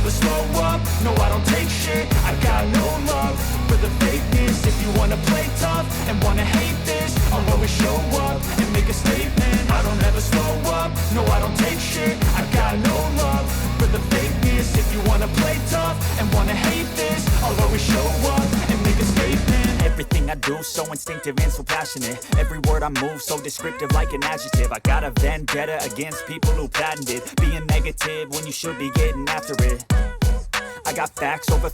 never slow up, no I don't take shit. I got no love for the fakeness. If you wanna play tough and wanna hate this, I'll always show up and make a statement. I don't ever slow up, no I don't take shit. I got no love for the fakeness. If you wanna play tough and wanna hate this, I'll always show up and make a statement. Everything I do so instinctive and so passionate. Every word I move so descriptive like an adjective. I got a vendetta against people who patented being negative when you should be getting after it. I got facts over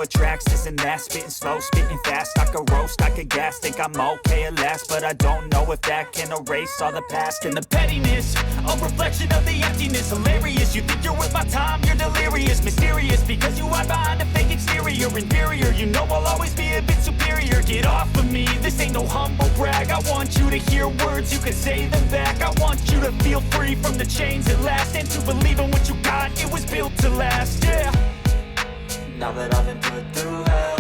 tracks, this and that. Spitting slow, spitting fast, I could roast, I could gas. Think I'm okay at last, but I don't know if that can erase all the past. And the pettiness, a reflection of the emptiness. Hilarious, you think you're worth my time, you're delirious. Mysterious, because you hide behind a fake exterior. Inferior, you know I'll always be a bit superior. Get off of me, this ain't no humble brag. I want you to hear words, you can say them back. I want you to feel free from the chains at last, and to believe in what you got, it was built to last, yeah. Now that I've been put through hell,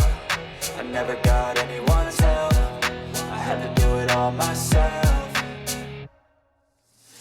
I never got anyone's help. I had to do it all myself.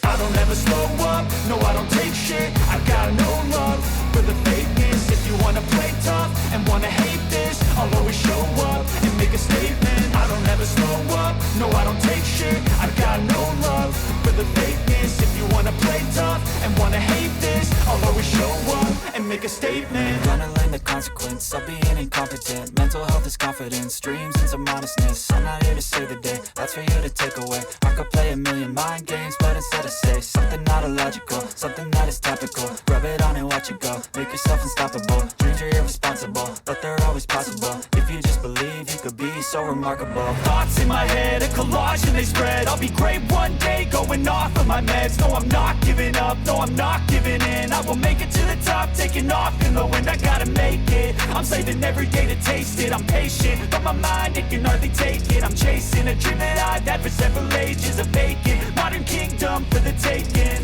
I don't ever slow up, no I don't take shit. I got no love for the fakeness. If you wanna play tough and wanna hate this, I'll always show up and make a statement. I don't ever slow up, no I don't take shit. I got no love for the fakeness. If you wanna play tough and wanna hate this, I'll always show up and make a statement. Gonna learn the consequence of being incompetent. Mental health is confidence, dreams and some modestness. I'm not here to save the day, that's for you to take away. I could play a million mind games, but instead I say something not illogical, something that is topical. Rub it on and watch it go, make yourself unstoppable. Dreams are irresponsible, but they're always possible. If you just believe, you could be so remarkable. Thoughts in my head, a collage and they spread. I'll be great one day, going off of my meds. No, I'm not giving up, no, I'm not giving in. I will make it to the top, taking off in the wind. I gotta make it, I'm saving every day to taste it. I'm patient, but my mind, it can hardly take it. I'm chasing a dream that I've had for several ages. A vacant, modern kingdom for the taking.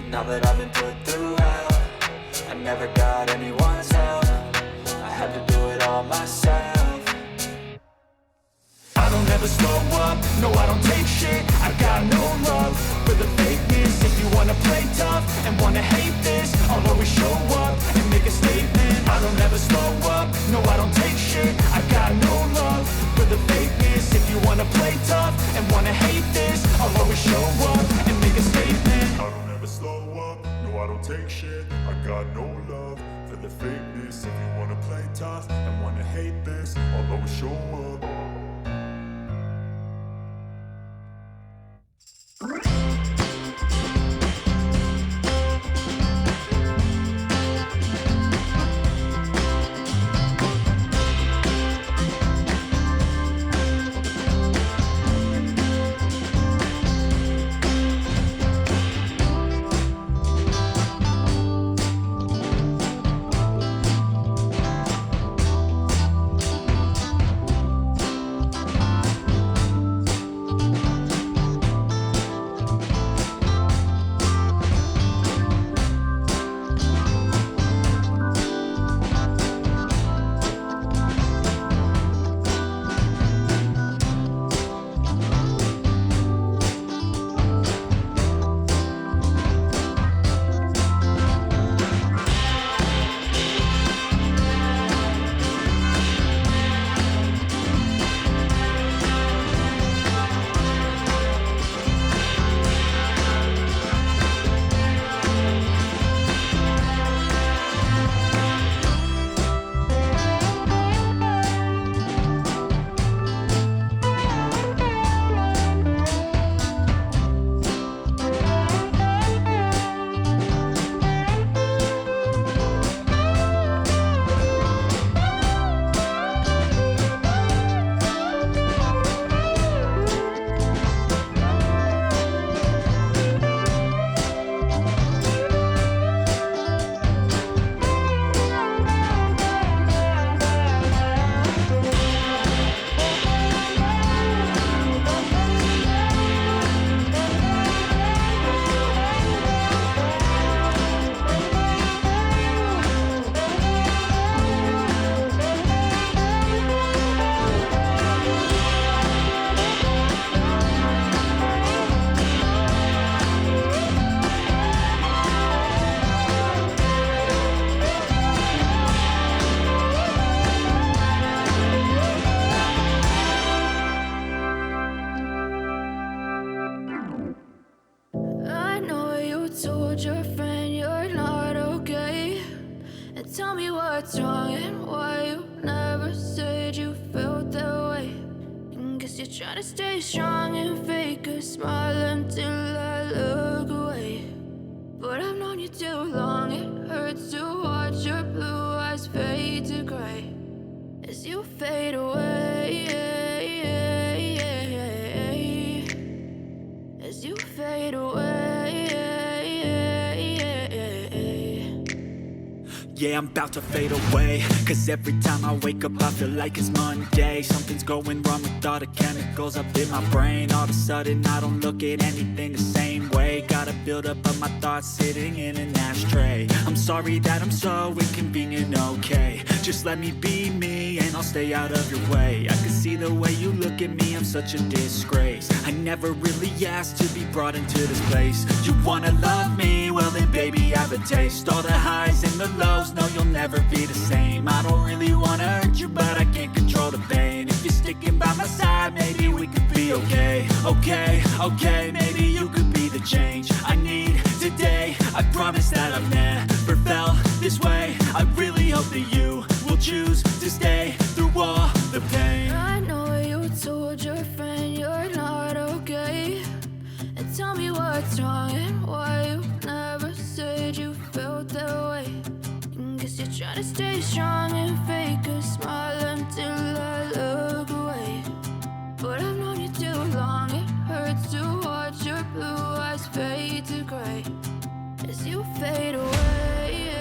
Now that I've been put through hell, I never got anyone's help. I had to do it all myself. I don't ever slow up, no I don't take shit. I got no love for the fakeness. If you wanna play tough and wanna hate this, I'll always show up and make a statement. I don't ever slow up, no I don't take shit. I got no love for the fakeness. If you wanna play tough and wanna hate this, I'll always show up and make a statement. I don't ever slow up, no I don't take shit. I got no love for the fakeness. If you wanna play tough and wanna hate this, I'll always show up. tell me what's wrong and why you never said you felt that way. And guess you're trying to stay strong and fake a smile until I look away. But I've known you too long, it hurts to watch your blue eyes fade to gray as you fade away, as you fade away. Yeah, I'm about to fade away, cause every time I wake up I feel like it's Monday. Something's going wrong with all the chemicals up in my brain. All of a sudden I don't look at anything the same way. Got a buildup of my thoughts sitting in an ashtray. I'm sorry that I'm so inconvenient, okay. Just let me be me and I'll stay out of your way. I can see the way you look at me, I'm such a disgrace. I never really asked to be brought into this place. You wanna love me? Well then baby I have a taste. All the highs and the lows, no you'll never be the same. I don't really wanna hurt you but I can't control the pain. If you're sticking by my side maybe we could be okay. Okay, maybe you could be the change I need today. I promise that I've never felt this way. I really hope that you will choose to stay through all the pain. I know you told your friend you're not okay. And tell me what's wrong and why you never said you felt that way. And guess you're trying to stay strong and fake a smile until I look away. But I've known you too long, it hurts to watch your blue eyes fade to gray as you fade away,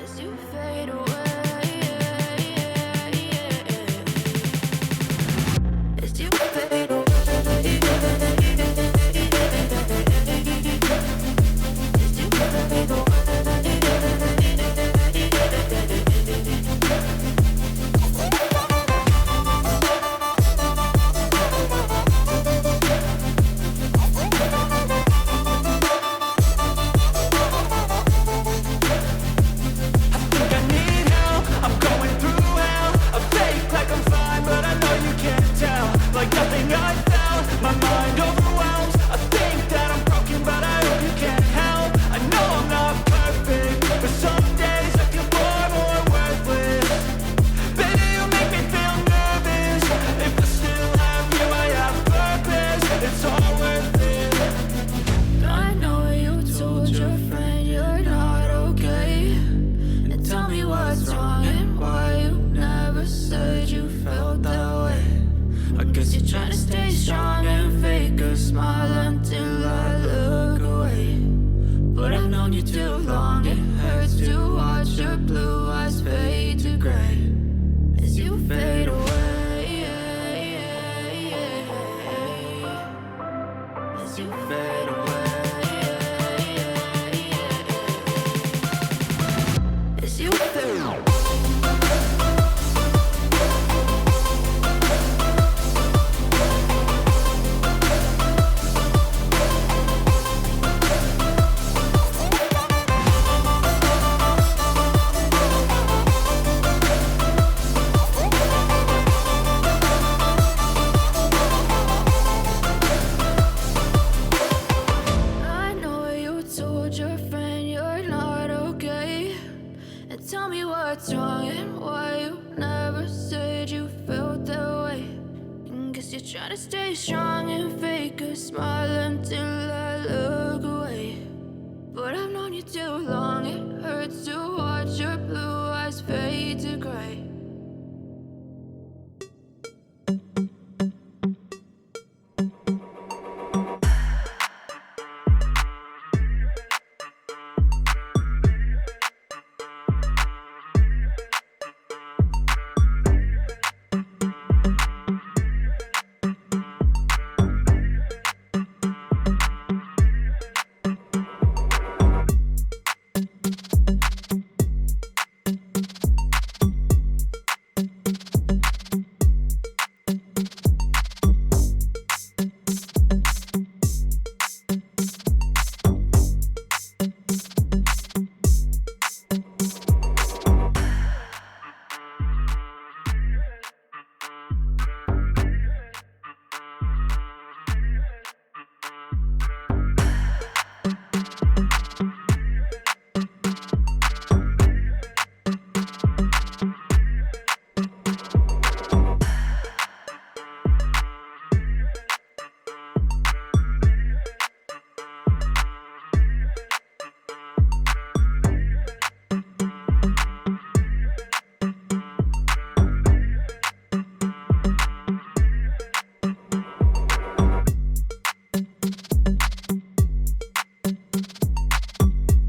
as you fade away, as you fade away. Trying to stay strong and fake a smile until I